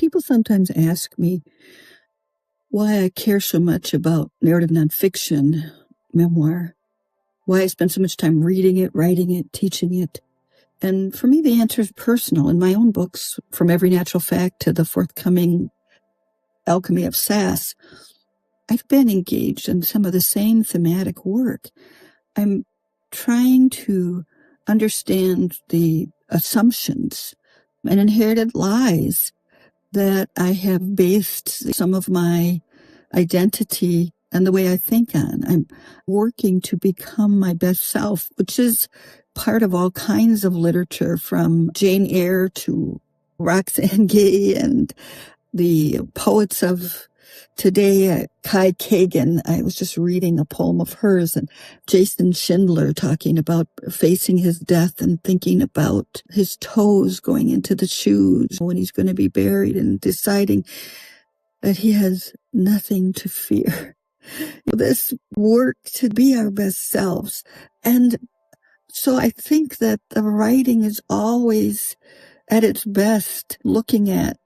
People sometimes ask me why I care so much about narrative nonfiction, memoir, why I spend so much time reading it, writing it, teaching it. And for me, the answer is personal. In my own books, From Every Natural Fact to the forthcoming Alchemy of Sass, I've been engaged in some of the same thematic work. I'm trying to understand the assumptions and inherited lies that I have based some of my identity and the way I think on. I'm working to become my best self, which is part of all kinds of literature, from Jane Eyre to Roxane Gay and the poets of today, Kai Kagan. I was just reading a poem of hers, and Jason Schindler talking about facing his death and thinking about his toes going into the shoes when he's going to be buried and deciding that he has nothing to fear. This work to be our best selves. And so I think that the writing is always at its best looking at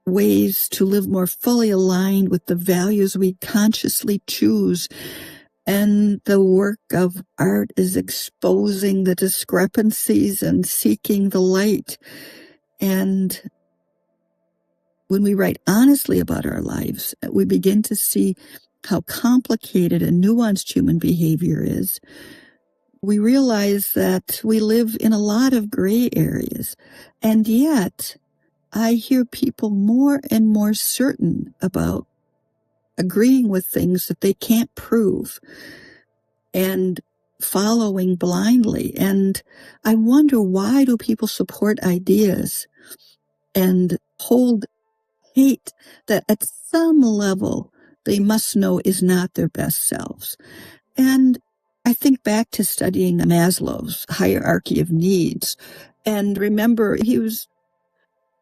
ways to live more fully aligned with the values we consciously choose. And the work of art is exposing the discrepancies and seeking the light. And when we write honestly about our lives, we begin to see how complicated and nuanced human behavior is. We realize that we live in a lot of gray areas, and yet I hear people more and more certain about agreeing with things that they can't prove and following blindly. And I wonder, why do people support ideas and hold hate that at some level they must know is not their best selves? And I think back to studying Maslow's hierarchy of needs, and remember he was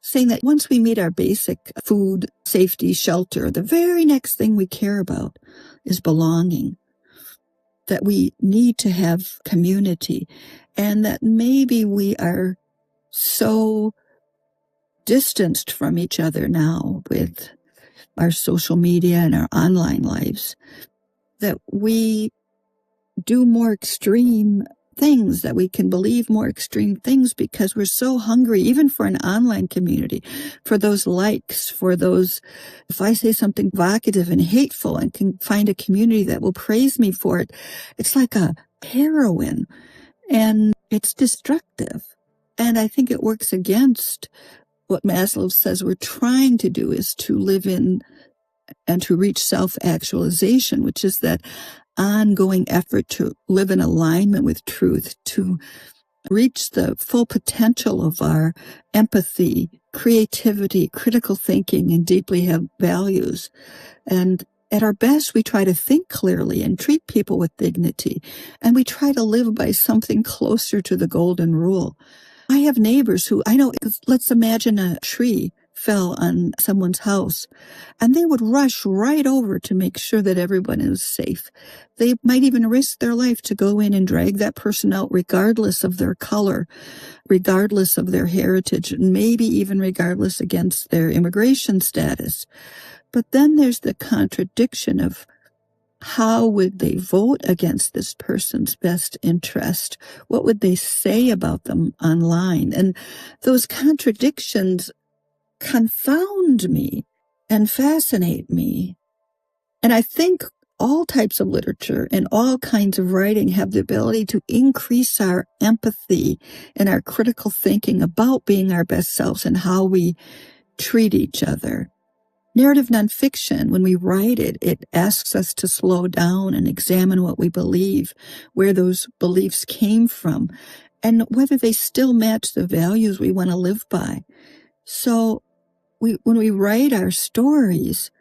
saying that once we meet our basic food, safety, shelter, the very next thing we care about is belonging, that we need to have community, and that maybe we are so distanced from each other now with our social media and our online lives that we do more extreme things, that we can believe more extreme things because we're so hungry, even for an online community, for those likes, for those, if I say something provocative and hateful and can find a community that will praise me for it, it's like a heroin, and it's destructive. And I think it works against what Maslow says we're trying to do, is to live in and to reach self-actualization, which is that ongoing effort to live in alignment with truth, to reach the full potential of our empathy, creativity, critical thinking, and deeply held values. And at our best, we try to think clearly and treat people with dignity. And we try to live by something closer to the golden rule. I have neighbors who, I know, let's imagine a tree fell on someone's house, and they would rush right over to make sure that everyone is safe. They might even risk their life to go in and drag that person out, regardless of their color, regardless of their heritage, and maybe even regardless against their immigration status. But then there's the contradiction of how would they vote against this person's best interest? What would they say about them online? And those contradictions confound me and fascinate me. And I think all types of literature and all kinds of writing have the ability to increase our empathy and our critical thinking about being our best selves and how we treat each other. Narrative nonfiction, when we write it, it asks us to slow down and examine what we believe, where those beliefs came from, and whether they still match the values we want to live by. So when we write our stories,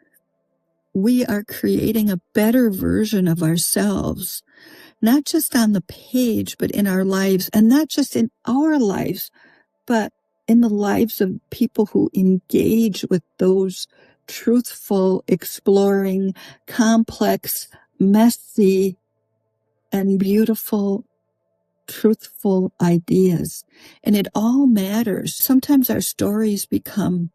we are creating a better version of ourselves, not just on the page, but in our lives, and not just in our lives, but in the lives of people who engage with those truthful, exploring, complex, messy, and beautiful, truthful ideas. And it all matters. Sometimes our stories become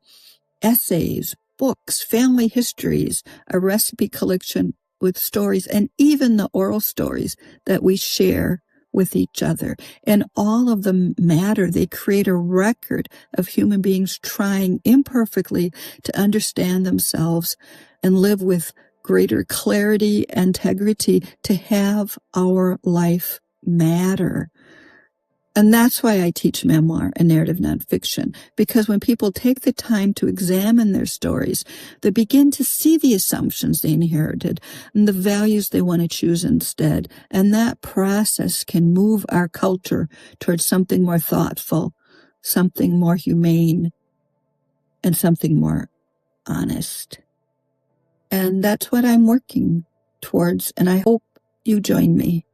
essays, books, family histories, a recipe collection with stories, and even the oral stories that we share with each other. And all of them matter. They create a record of human beings trying imperfectly to understand themselves and live with greater clarity, integrity, to have our life matter. And that's why I teach memoir and narrative nonfiction, because when people take the time to examine their stories, they begin to see the assumptions they inherited and the values they want to choose instead. And that process can move our culture towards something more thoughtful, something more humane, and something more honest. And that's what I'm working towards, and I hope you join me.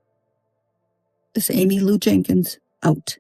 This is Amy Lou Jenkins, out.